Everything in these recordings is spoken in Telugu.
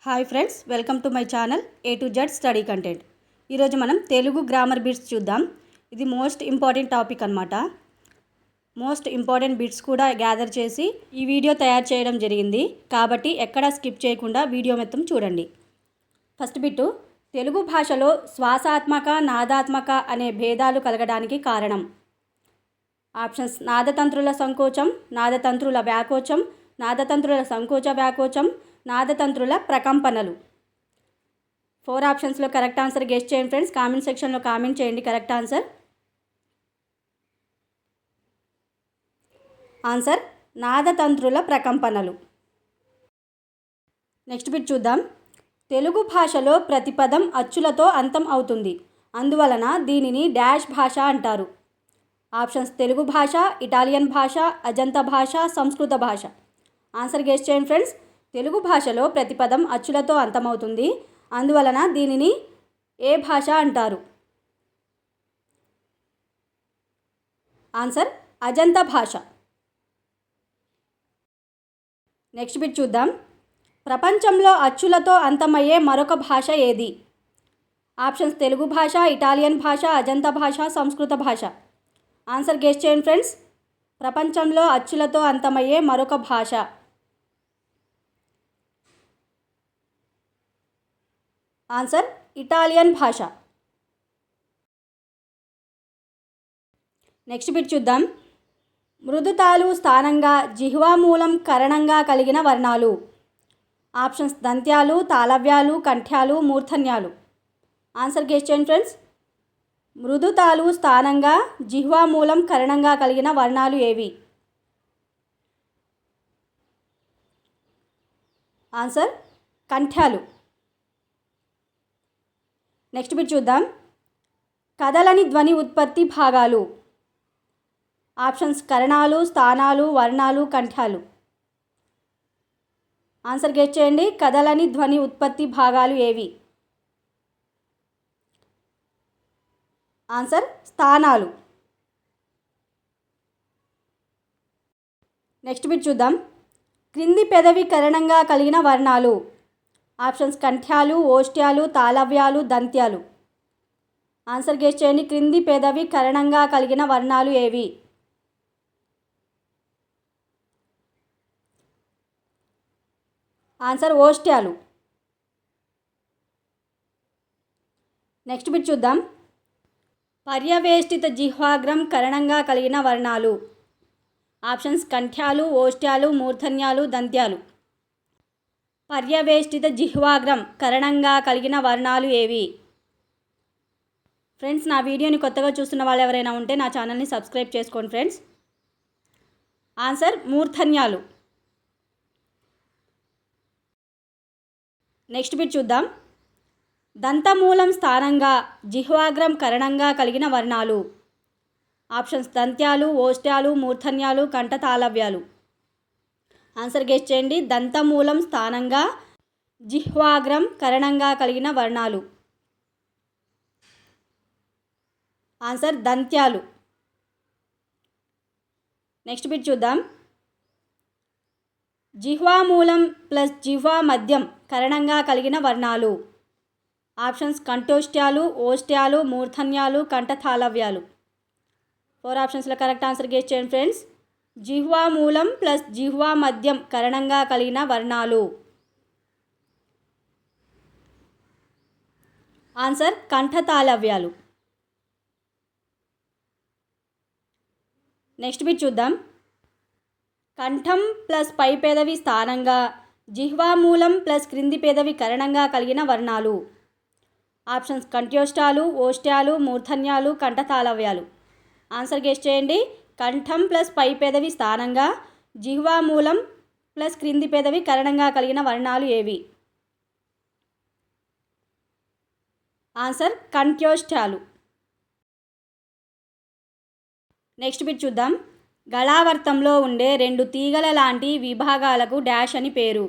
Hi friends, welcome to my channel A to Z study content. ఈరోజు మనం తెలుగు గ్రామర్ బిట్స్ చూద్దాం. ఇది మోస్ట్ ఇంపార్టెంట్ టాపిక్ అన్నమాట. మోస్ట్ ఇంపార్టెంట్ బిట్స్ కూడా గ్యాదర్ చేసి ఈ వీడియో తయారు చేయడం జరిగింది. కాబట్టి ఎక్కడా స్కిప్ చేయకుండా వీడియో మొత్తం చూడండి. ఫస్ట్ బిట్టు, తెలుగు భాషలో శ్వాసాత్మక నాదాత్మక అనే భేదాలు కలగడానికి కారణం. ఆప్షన్స్: నాదతంత్రుల సంకోచం, నాదతంత్రుల వ్యాకోచం, నాదతంత్రుల సంకోచ వ్యాకోచం, నాదతంత్రుల ప్రకంపనలు. 4 ఆప్షన్స్లో కరెక్ట్ ఆన్సర్ గెస్ చేయండి ఫ్రెండ్స్. కామెంట్ సెక్షన్లో కామెంట్ చేయండి కరెక్ట్ ఆన్సర్. ఆన్సర్ నాదతంత్రుల ప్రకంపనలు. నెక్స్ట్ బిట్ చూద్దాం. తెలుగు భాషలో ప్రతి పదం అచ్చులతో అంతం అవుతుంది, అందువలన దీనిని డాష్ భాష అంటారు. ఆప్షన్స్: తెలుగు భాష, ఇటాలియన్ భాష, అజంతా భాష, సంస్కృత భాష. ఆన్సర్ గెస్ చేయండి ఫ్రెండ్స్. తెలుగు భాషలో ప్రతి పదం అచ్చులతో అంతమవుతుంది, అందువలన దీనిని ఏ భాష అంటారు? ఆన్సర్ అజంతా భాష. నెక్స్ట్ బిట్ చూద్దాం. ప్రపంచంలో అచ్చులతో అంతమయ్యే మరొక భాష ఏది? ఆప్షన్స్: తెలుగు భాష, ఇటాలియన్ భాష, అజంతా భాష, సంస్కృత భాష. ఆన్సర్ గెస్ చేయండి ఫ్రెండ్స్. ప్రపంచంలో అచ్చులతో అంతమయ్యే మరొక భాష. ఆన్సర్ ఇటాలియన్ భాష. నెక్స్ట్ బిట్ చూద్దాం. మృదుతాలు స్థానంగా జిహ్వామూలం కరణంగా కలిగిన వర్ణాలు. ఆప్షన్స్: దంత్యాలు, తాళవ్యాలు, కంఠ్యాలు, మూర్ధన్యాలు. ఆన్సర్ గెస్ చేయండి ఫ్రెండ్స్. మృదుతాలు స్థానంగా జిహ్వామూలం కరణంగా కలిగిన వర్ణాలు ఏవి? ఆన్సర్ కంఠ్యాలు. నెక్స్ట్ బిట్ చూద్దాం. కదలని ధ్వని ఉత్పత్తి భాగాలు. ఆప్షన్స్: కరణాలు, స్థానాలు, వర్ణాలు, కంఠ్యాలు. ఆన్సర్ గెస్ చేయండి. కదలని ధ్వని ఉత్పత్తి భాగాలు ఏవి? ఆన్సర్ స్థానాలు. నెక్స్ట్ బిట్ చూద్దాం. క్రింది పెదవి కరణంగా కలిగిన వర్ణాలు. ఆప్షన్స్: కంఠ్యాలు, ఓష్ట్యాలు, తాళవ్యాలు, దంత్యాలు. ఆన్సర్ గెస్ చేయండి. క్రింది పెదవి కరణంగా కలిగిన వర్ణాలు ఏవి? ఆన్సర్ ఓష్ట్యాలు. నెక్స్ట్ బిట్ చూద్దాం. పర్యవేష్టిత జిహ్వాగ్రం కరణంగా కలిగిన వర్ణాలు. ఆప్షన్స్: కంఠ్యాలు, ఓష్ట్యాలు, మూర్ధన్యాలు, దంత్యాలు. పర్యవేష్టిత జిహ్వాగ్రం కరణంగా కలిగిన వర్ణాలు ఏవి? ఫ్రెండ్స్, నా వీడియోని కొత్తగా చూస్తున్న వాళ్ళు ఎవరైనా ఉంటే నా ఛానల్ని సబ్స్క్రైబ్ చేసుకోండి ఫ్రెండ్స్. ఆన్సర్ మూర్ధన్యాలు. నెక్స్ట్ బిట్ చూద్దాం. దంతమూలం స్థానంగా జిహ్వాగ్రం కరణంగా కలిగిన వర్ణాలు. ఆప్షన్స్: దంత్యాలు, ఓష్ట్యాలు, మూర్ధన్యాలు, కంఠతాళవ్యాలు. ఆన్సర్ గెస్ చేయండి. దంతమూలం స్థానంగా జిహ్వాగ్రం కరణంగా కలిగిన వర్ణాలు. ఆన్సర్ దంత్యాలు. నెక్స్ట్ బిట్ చూద్దాం. జిహ్వామూలం ప్లస్ జిహ్వా మధ్యం కరణంగా కలిగిన వర్ణాలు. ఆప్షన్స్: కంఠోష్ట్యాలు, ఓష్ట్యాలు, మూర్ధన్యాలు, కంఠతాళవ్యాలు. 4 ఆప్షన్స్లో కరెక్ట్ ఆన్సర్ గెస్ చేయండి ఫ్రెండ్స్. జిహ్వామూలం ప్లస్ జిహ్వా మధ్యం కరణంగా కలిగిన వర్ణాలు. ఆన్సర్ కంఠతాళవ్యాలు. నెక్స్ట్ బిట్ చూద్దాం. కంఠం ప్లస్ పై పెదవి స్థానంగా జిహ్వామూలం ప్లస్ క్రింది పెదవి కరణంగా కలిగిన వర్ణాలు. ఆప్షన్స్: కంఠ్యోష్టాలు, ఓష్ట్యాలు, మూర్ధన్యాలు, కంఠతాళవ్యాలు. ఆన్సర్ గెస్ చేయండి. కంఠం ప్లస్ పై పెదవి స్థానంగా జిహ్వామూలం ప్లస్ క్రింది పెదవి కరణంగా కలిగిన వర్ణాలు ఏవి? ఆన్సర్ కంఠ్యోష్టాలు. నెక్స్ట్ బిట్ చూద్దాం. గళావర్తంలో ఉండే 2 తీగల లాంటి విభాగాలకు డాష్ అని పేరు.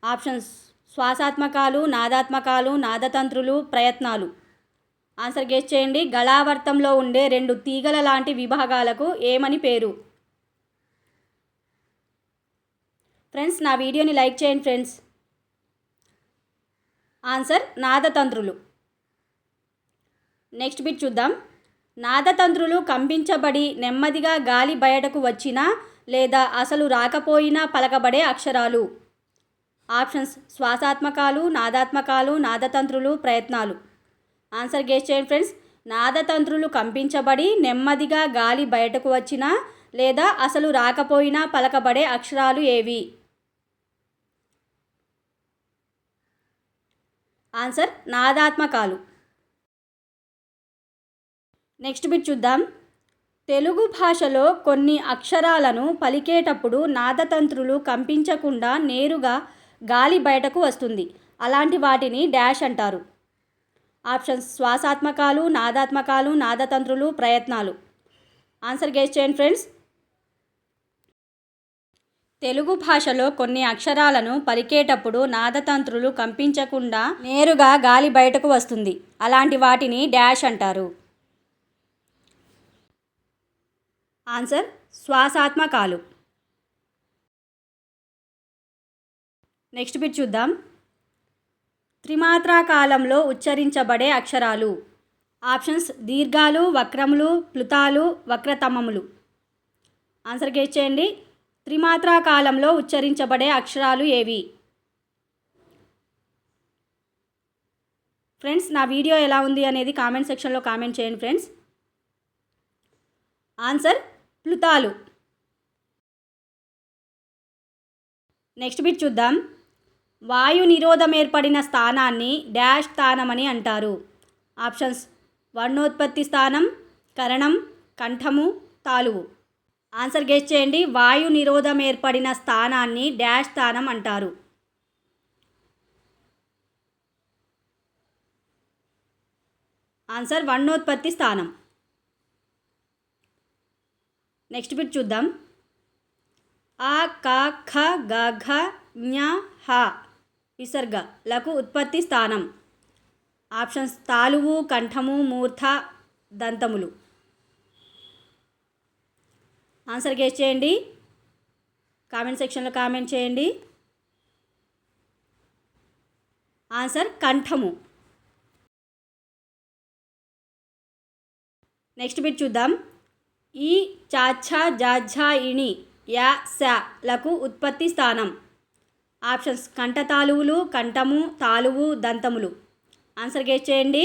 ఆప్షన్స్: శ్వాసాత్మకాలు, నాదాత్మకాలు, నాదతంత్రులు, ప్రయత్నాలు. ఆన్సర్ గెస్ చేయండి. గళావర్తంలో ఉండే 2 తీగల లాంటి విభాగాలకు ఏమని పేరు? ఫ్రెండ్స్, నా వీడియోని లైక్ చేయండి ఫ్రెండ్స్. ఆన్సర్ నాదతంత్రులు. నెక్స్ట్ బిట్ చూద్దాం. నాదతంత్రులు కంపించబడి నెమ్మదిగా గాలి బయటకు వచ్చినా లేదా అసలు రాకపోయినా పలకబడే అక్షరాలు. ఆప్షన్స్ శ్వాసాత్మకాలు, నాదాత్మకాలు, నాదతంత్రులు, ప్రయత్నాలు. ఆన్సర్ గెస్ చేయండి ఫ్రెండ్స్. నాదతంత్రులు కంపించబడి నెమ్మదిగా గాలి బయటకు వచ్చినా లేదా అసలు రాకపోయినా పలకబడే అక్షరాలు ఏవి? ఆన్సర్ నాదాత్మకాలు. నెక్స్ట్ బిట్ చూద్దాం. తెలుగు భాషలో కొన్ని అక్షరాలను పలికేటప్పుడు నాదతంత్రులు కంపించకుండా నేరుగా గాలి బయటకు వస్తుంది. అలాంటి వాటిని డాష్ అంటారు. ఆప్షన్స్ శ్వాసాత్మకాలు, నాదాత్మకాలు, నాదతంత్రులు, ప్రయత్నాలు. ఆన్సర్ గెస్ చేయండి ఫ్రెండ్స్. తెలుగు భాషలో కొన్ని అక్షరాలను పలికేటప్పుడు నాదతంత్రులు కంపించకుండా నేరుగా గాలి బయటకు వస్తుంది. అలాంటి వాటిని డాష్ అంటారు. ఆన్సర్ శ్వాసాత్మకాలు. నెక్స్ట్ బిట్ చూద్దాం. త్రిమాత్రా కాలంలో ఉచ్చరించబడే అక్షరాలు. ఆప్షన్స్ దీర్ఘాలు, వక్రములు, ప్లుతాలు, వక్రతమములు. ఆన్సర్ గెస్ చేయండి. త్రిమాత్రా కాలంలో ఉచ్చరించబడే అక్షరాలు ఏవి? ఫ్రెండ్స్, నా వీడియో ఎలా ఉంది అనేది కామెంట్ సెక్షన్లో కామెంట్ చేయండి ఫ్రెండ్స్. ఆన్సర్ ప్లుతాలు. నెక్స్ట్ బిట్ చూద్దాం. వాయు నిరోధం ఏర్పడిన స్థానాన్ని డాష్ స్థానమని అంటారు. ఆప్షన్స్ వర్ణోత్పత్తి స్థానం, కరణం, కంఠము, తాలువు. ఆన్సర్ గెస్ చేయండి. వాయు నిరోధం ఏర్పడిన స్థానాన్ని డాష్ స్థానం అంటారు. ఆన్సర్ వర్ణోత్పత్తి స్థానం. నెక్స్ట్ బిట్ చూద్దాం. ఆ, క, ఖ, గ, ఘ, ఞ, హ విసర్గలకు ఉత్పత్తి స్థానం. ఆప్షన్స్ తాలువు, కంఠము, మూర్ధ, దంతములు. ఆన్సర్ గెస్ చేయండి. కామెంట్ సెక్షన్లో కామెంట్ చేయండి. ఆన్సర్ కంఠము. నెక్స్ట్ బిట్ చూద్దాం. ఈ, చాఛ, జాఝ, ఇణి, యా, శ లకు ఉత్పత్తి స్థానం. ఆప్షన్స్ కంఠతాలువులు, కంఠము, తాలువు, దంతములు. ఆన్సర్ గెస్ చేయండి.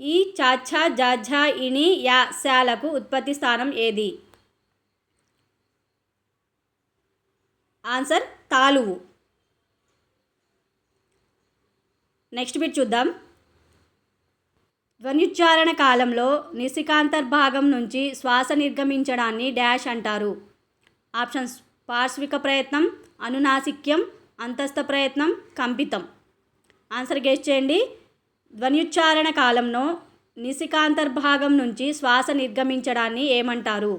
ఈ, చాఛ, జాఝ, ఇణి, యా, శ లకు ఉత్పత్తి స్థానం ఏది? ఆన్సర్ తాలువు. నెక్స్ట్ బిట్ చూద్దాం. ధ్వన్యుచ్చారణ కాలంలో నిశికాంతర్భాగం నుంచి శ్వాస నిర్గమించడాన్ని డాష్ అంటారు. ఆప్షన్స్ పార్శ్విక ప్రయత్నం, అనునాసిక్యం, అంతస్థ ప్రయత్నం, కంపితం. ఆన్సర్ గెస్ చేయండి. ధ్వన్యుచ్చారణ కాలంలో నిశికాంతర్భాగం నుంచి శ్వాస నిర్గమించడాన్ని ఏమంటారు?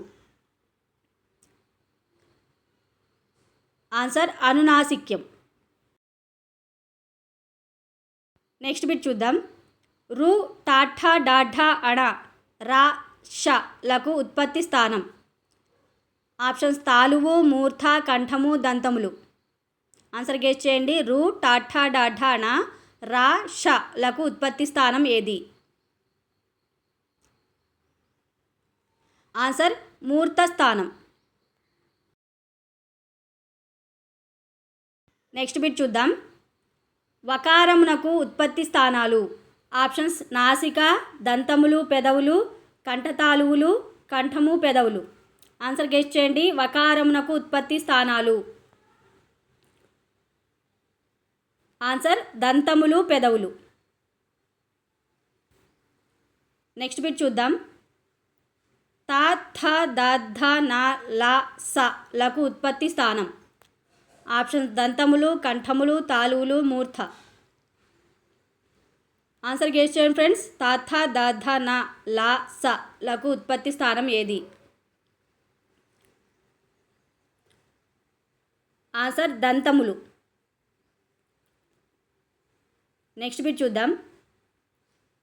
ఆన్సర్ అనునాసిక్యం. నెక్స్ట్ బిట్ చూద్దాం. రు, టాఠ, డాఢ, అణ, రా, ష లకు ఉత్పత్తి స్థానం. ఆప్షన్స్ తాలువు, మూర్ధ, కంఠము, దంతములు. ఆన్సర్ గెస్ చేయండి. రు, టాఠ, డాఢ, అణ, రా, ష లకు ఉత్పత్తి స్థానం ఏది? ఆన్సర్ మూర్త స్థానం. నెక్స్ట్ బిట్ చూద్దాం. వకారమునకు ఉత్పత్తి స్థానాలు. ఆప్షన్స్ నాసిక, దంతములు, పెదవులు, కంఠతాలువులు, కంఠము, పెదవులు. ఆన్సర్ గెస్ చేయండి. వకారమునకు ఉత్పత్తి స్థానాలు. ఆన్సర్ దంతములు, పెదవులు. నెక్స్ట్ బిట్ చూద్దాం. త, థ, ద, ధ, న, ల, స లకు ఉత్పత్తి స్థానం. ఆప్షన్స్ దంతములు, కంఠములు, తాలువులు, మూర్ధ. ఆన్సర్ గెస్ చేయండి ఫ్రెండ్స్. త, థ, ద, ధ, న, ల, స లకు ఉత్పత్తి స్థానం ఏది? ఆన్సర్ దంతములు. నెక్స్ట్ బిట్ చూద్దాం.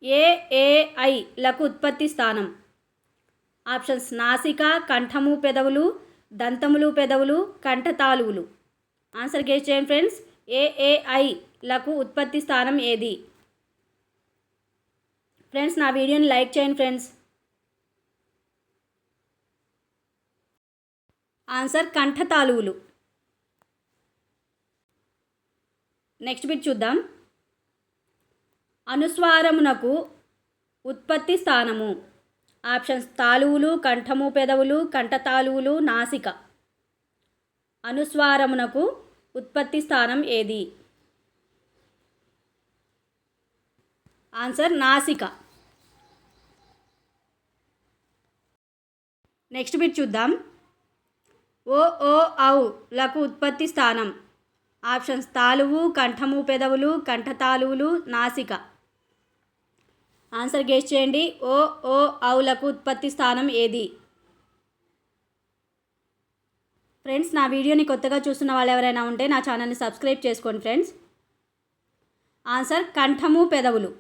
ఏ, ఏ, ఐ లకు ఉత్పత్తి స్థానం. ఆప్షన్స్ నాసిక, కంఠము, పెదవులు, దంతములు, పెదవులు, కంఠతాలువులు. ఆన్సర్ గెస్ చేయండి ఫ్రెండ్స్. ఏ, ఏ, ఐ లకు ఉత్పత్తి స్థానం ఏది? ఫ్రెండ్స్ నా వీడియోని లైక్ చేయండి ఫ్రెండ్స్. ఆన్సర్ కంఠతాళువులు. నెక్స్ట్ బిట్ చూద్దాం. అనుస్వారమునకు ఉత్పత్తి స్థానము. ఆప్షన్స్ తాళువులు, కంఠము, పెదవులు, కంఠతాళువులు, నాసిక. అనుస్వారమునకు ఉత్పత్తి స్థానం ఏది? ఆన్సర్ నాసిక. నెక్స్ట్ బిట్ చూద్దాం. ఓ ఓ ఔ లకు ఉత్పత్తి స్థానం. ఆప్షన్స్ తాళువు, కంఠము, పెదవులు, కంఠతాళువులు, నాసిక. ఆన్సర్ గెస్ చేయండి. ఓ ఓ ఔలకు ఉత్పత్తి స్థానం ఏది? ఫ్రెండ్స్ నా వీడియోని కొత్తగా చూస్తున్న వాళ్ళు ఎవరైనా ఉంటే నా ఛానల్ని సబ్స్క్రైబ్ చేసుకోండి ఫ్రెండ్స్. ఆన్సర్ కంఠము, పెదవులు.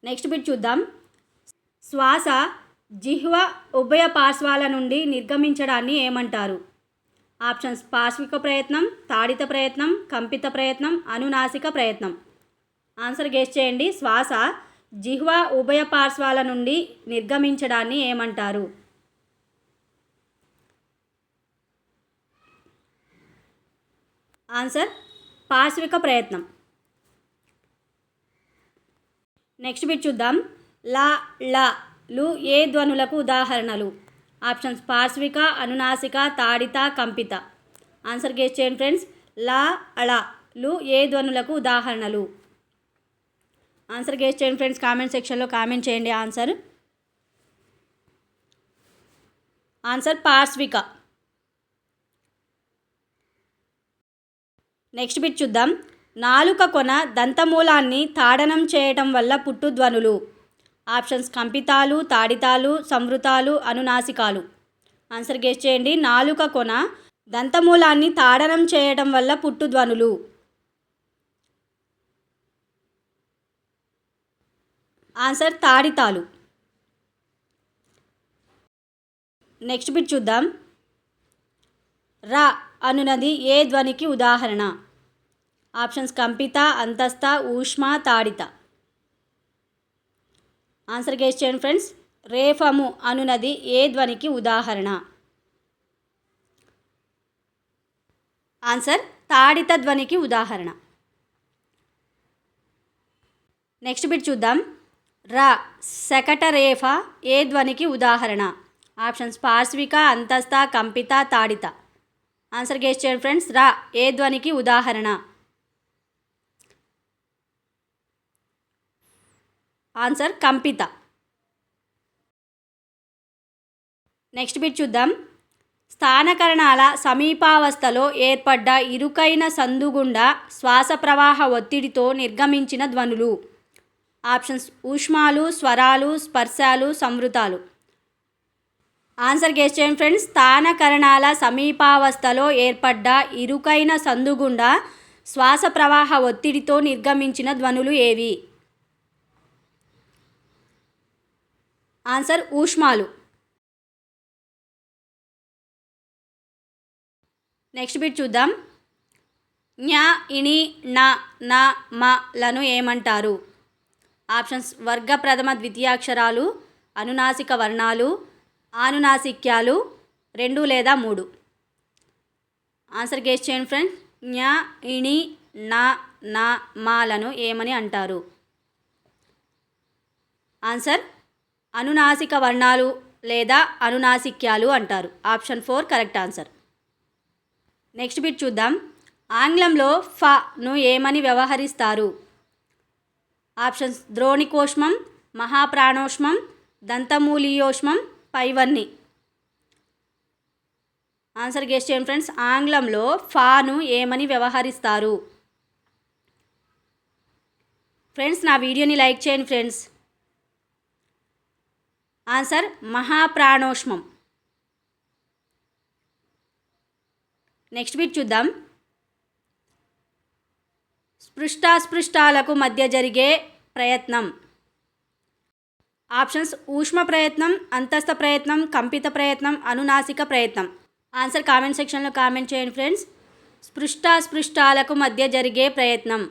నెక్స్ట్ బిట్ చూద్దాం. శ్వాస జిహ్వ ఉభయ పార్శ్వాల నుండి నిర్గమించడాన్ని ఏమంటారు? ఆప్షన్స్ పార్శ్విక ప్రయత్నం, తాడిత ప్రయత్నం, కంపిత ప్రయత్నం, అనునాసిక ప్రయత్నం. ఆన్సర్ గెస్ చేయండి. శ్వాస జిహ్వ ఉభయ పార్శ్వాల నుండి నిర్గమించడాన్ని ఏమంటారు? ఆన్సర్ పార్శ్విక ప్రయత్నం. నెక్స్ట్ బిట్ చూద్దాం. లా ల లు ఏ ధ్వనులకు ఉదాహరణలు? ఆప్షన్స్ పార్శ్విక, అనునాసిక, తాడిత, కంపిత. ఆన్సర్ గెస్ చేయండి ఫ్రెండ్స్. లా అళ లు ఏ ధ్వనులకు ఉదాహరణలు? ఆన్సర్ గెస్ చేయండి ఫ్రెండ్స్. కామెంట్ సెక్షన్లో కామెంట్ చేయండి ఆన్సర్. ఆన్సర్ పార్శ్విక. నెక్స్ట్ బిట్ చూద్దాం. నాలుక కొన దంతమూలాన్ని తాడనం చేయటం వల్ల పుట్టు ధ్వనులు. ఆప్షన్స్ కంపితాలు, తాడితాలు, సంవృతాలు, అనునాసికాలు. ఆన్సర్ గెస్ చేయండి. నాలుక కొన దంతమూలాన్ని తాడనం చేయటం వల్ల పుట్టు ధ్వనులు. ఆన్సర్ తాడితాలు. నెక్స్ట్ బిట్ చూద్దాం. రా అనునది ఏ ధ్వనికి ఉదాహరణ? ఆప్షన్స్ కంపిత, అంతస్థ, ఊష్మ, తాడిత. ఆన్సర్ గెస్ చేయండి ఫ్రెండ్స్. రేఫము అనునది ఏ ధ్వనికి ఉదాహరణ? ఆన్సర్ తాడిత ధ్వనికి ఉదాహరణ. నెక్స్ట్ బిట్ చూద్దాం. ర శకట రేఫ ఏ ధ్వనికి ఉదాహరణ? ఆప్షన్స్ పార్శ్విక, అంతస్థ, కంపిత, తాడిత. ఆన్సర్ గెస్ చేయండి ఫ్రెండ్స్. రా ఏ ధ్వనికి ఉదాహరణ? ఆన్సర్ కంపిత. నెక్స్ట్ బిట్ చూద్దాం. స్థానకరణాల సమీపావస్థలో ఏర్పడ్డ ఇరుకైన సందుగుండా శ్వాస ప్రవాహ ఒత్తిడితో నిర్గమించిన ధ్వనులు. ఆప్షన్స్ ఊష్మాలు, స్వరాలు, స్పర్శాలు, సంవృతాలు. ఆన్సర్ గెస్ చేయండి ఫ్రెండ్స్. స్థానకరణాల సమీపావస్థలో ఏర్పడ్డ ఇరుకైన సందుగుండా శ్వాస ప్రవాహ ఒత్తిడితో నిర్గమించిన ధ్వనులు ఏవి? ఆన్సర్ ఊష్మాలు. నెక్స్ట్ బిట్ చూద్దాం. జ్ఞ, ఇణి, ణ, న, మ లను ఏమంటారు? ఆప్షన్స్ వర్గ ప్రథమ ద్వితీయాక్షరాలు, అనునాసిక వర్ణాలు, ఆనునాసిక్యాలు, 2 లేదా 3. ఆన్సర్ గెస్ చేయండి ఫ్రెండ్స్. జ్ఞ, ఇణి, ణ, న, మ లను ఏమని అంటారు? ఆన్సర్ అనునాసిక వర్ణాలు లేదా అనునాసిక్యాలు అంటారు. Option 4 correct answer. Next bit చూద్దాం. ఆంగ్లంలో ఫను ఏమని వ్యవహరిస్తారు? ఆప్షన్స్ ద్రోణికోష్మం, మహాప్రాణోష్మం, దంతమూలీయోష్మం, పైవన్ని. ఆన్సర్ గెస్ చేయండి ఫ్రెండ్స్. ఆంగ్లంలో ఫాను ఏమని వ్యవహరిస్తారు? ఫ్రెండ్స్ నా వీడియోని లైక్ చేయండి ఫ్రెండ్స్. ఆన్సర్ మహాప్రాణోష్మం. నెక్స్ట్ బిట్ చూద్దాం. స్పృష్టాస్పృష్టాలకు మధ్య జరిగే ప్రయత్నం. ఆప్షన్స్ ఊష్మ ప్రయత్నం, అంతస్థ ప్రయత్నం, కంపిత ప్రయత్నం, అనునాసిక ప్రయత్నం. ఆన్సర్ కామెంట్ సెక్షన్లో కామెంట్ చేయండి ఫ్రెండ్స్. స్పృష్టాస్పృష్టాలకు మధ్య జరిగే ప్రయత్నం.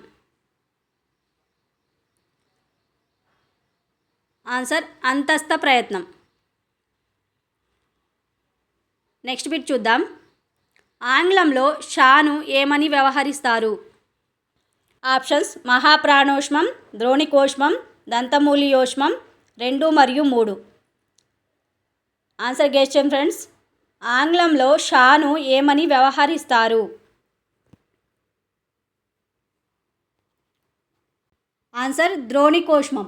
ఆన్సర్ అంతస్థ ప్రయత్నం. నెక్స్ట్ బిట్ చూద్దాం. ఆంగ్లంలో షాను ఏమని వ్యవహరిస్తారు? ఆప్షన్స్ మహాప్రాణోష్మం, ద్రోణికోష్మం, దంతమూలియోష్మం, 2 మరియు 3. ఆన్సర్ గెస్ చేయండి ఫ్రెండ్స్. ఆంగ్లంలో షాను ఏమని వ్యవహరిస్తారు? ఆన్సర్ ద్రోణికోష్మం.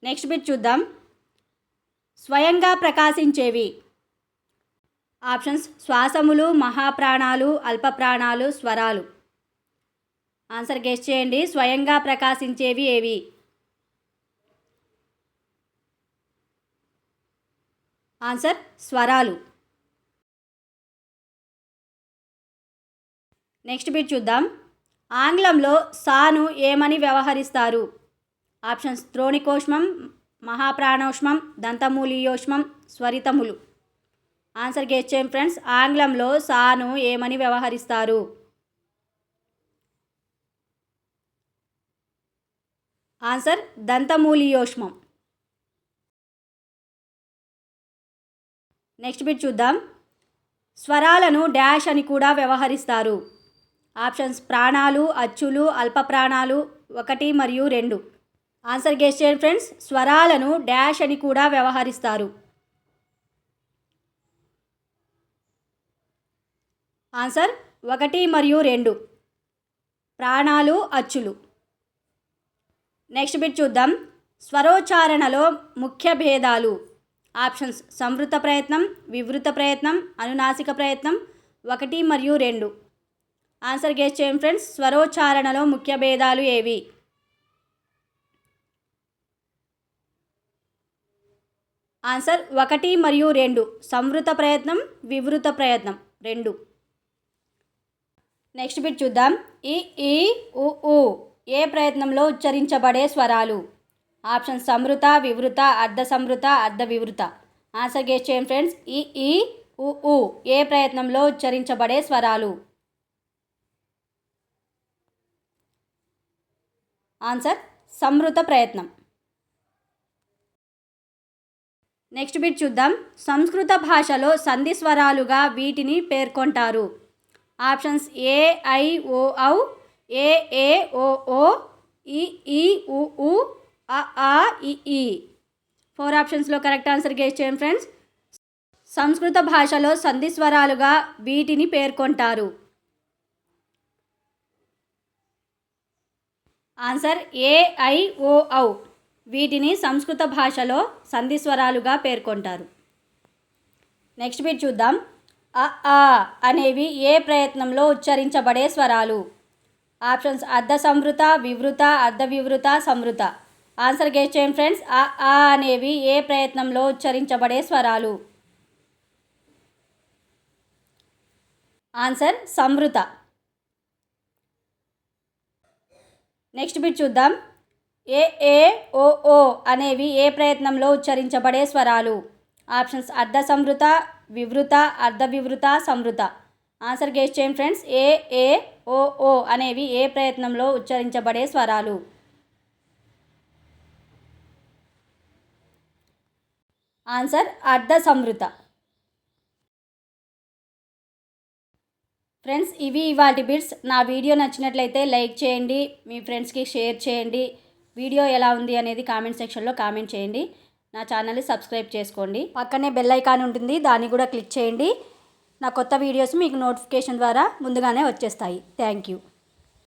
నెక్స్ట్ బిట్ చూద్దాం. స్వయంగా ప్రకాశించేవి. ఆప్షన్స్ శ్వాసములు, మహాప్రాణాలు, అల్పప్రాణాలు, స్వరాలు. ఆన్సర్ గెస్ చేయండి. స్వయంగా ప్రకాశించేవి ఏవి? ఆన్సర్ స్వరాలు. నెక్స్ట్ బిట్ చూద్దాం. ఆంగ్లంలో సాను ఏమని వ్యవహరిస్తారు? ఆప్షన్స్ ద్రోణికోష్మం, మహాప్రాణోష్మం, దంతమూలియోష్మం, స్వరితములు. ఆన్సర్ గెస్ చేయండి ఫ్రెండ్స్. ఆంగ్లంలో సాను ఏమని వ్యవహరిస్తారు? ఆన్సర్ దంతమూలియోష్మం. నెక్స్ట్ బిట్ చూద్దాం. స్వరాలను డాష్ అని కూడా వ్యవహరిస్తారు. ఆప్షన్స్ ప్రాణాలు, అచ్చులు, అల్పప్రాణాలు, 1 మరియు 2. ఆన్సర్ గెస్ చేయండి ఫ్రెండ్స్. స్వరాలను డాష్ అని కూడా వ్యవహరిస్తారు. ఆన్సర్ 1 మరియు 2 ప్రాణాలు, అచ్చులు. నెక్స్ట్ బిట్ చూద్దాం. స్వరోచ్చారణలో ముఖ్య భేదాలు. ఆప్షన్స్ సంవృత ప్రయత్నం, వివృత ప్రయత్నం, అనునాసిక ప్రయత్నం, 1 మరియు 2. ఆన్సర్ గెస్ చేయండి ఫ్రెండ్స్. స్వరోచ్చారణలో ముఖ్య భేదాలు ఏవి? ఆన్సర్ 1 మరియు 2 సంవృత ప్రయత్నం, వివృత ప్రయత్నం 2. నెక్స్ట్ బిట్ చూద్దాం. ఈ ఈ ఉ ఊ ఏ ప్రయత్నంలో ఉచ్చరించబడే స్వరాలు? ఆప్షన్ సంవృత, వివృత, అర్ధ సంవృత, అర్ధ వివృత. ఆన్సర్ గెస్ చేయండి ఫ్రెండ్స్. ఈ ఈ ఉ ఊ ఏ ప్రయత్నంలో ఉచ్చరించబడే స్వరాలు? ఆన్సర్ సంవృత ప్రయత్నం. నెక్స్ట్ బిట్ చూద్దాం. సంస్కృత భాషలో సంధి స్వరాలుగా వీటిని పేర్కొంటారు. ఆప్షన్స్ ఏ ఐ ఓ ఔ, ఏ ఏ ఓ ఓ, ఈ ఉ ఊ, ఆ ఈ. 4 ఆప్షన్స్లో కరెక్ట్ ఆన్సర్ గెస్ చేయండి ఫ్రెండ్స్. సంస్కృత భాషలో సంధి స్వరాలుగా వీటిని పేర్కొంటారు. ఆన్సర్ ఏ ఐ ఓ ఔ వీటిని సంస్కృత భాషలో సంధి స్వరాలుగా పేర్కొంటారు. నెక్స్ట్ బిట్ చూద్దాం. ఆ అనేవి ఏ ప్రయత్నంలో ఉచ్చరించబడే స్వరాలు? ఆప్షన్స్ అర్ధ సంవృత, వివృత, అర్ధ వివృత, సంవృత. ఆన్సర్ గెస్ చేయండి ఫ్రెండ్స్. ఆ అనేవి ఏ ప్రయత్నంలో ఉచ్చరించబడే స్వరాలు? ఆన్సర్ సంవృత. నెక్స్ట్ బిట్ చూద్దాం. ఏ ఓ ఓ అనేవి ఏ ప్రయత్నంలో ఉచ్చరించబడే స్వరాలు? ఆప్షన్స్ అర్ధ సంవృత, వివృత, అర్ధ వివృత, సంవృత. ఆన్సర్ గెస్ చేయండి ఫ్రెండ్స్. ఏ ఓ అనేవి ఏ ప్రయత్నంలో ఉచ్చరించబడే స్వరాలు? ఆన్సర్ అర్ధ సంవృత. ఫ్రెండ్స్ ఇవి ఇవాటి బిట్స్. నా వీడియో నచ్చినట్లయితే లైక్ చేయండి, మీ ఫ్రెండ్స్కి షేర్ చేయండి. వీడియో ఎలా ఉంది అనేది కామెంట్ సెక్షన్లో కామెంట్ చేయండి. నా ఛానల్ని సబ్స్క్రైబ్ చేసుకోండి. పక్కనే బెల్ ఐకాన్ ఉంటుంది, దాన్ని కూడా క్లిక్ చేయండి. నా కొత్త వీడియోస్ మీకు నోటిఫికేషన్ ద్వారా ముందుగానే వచ్చేస్తాయి. Thank you.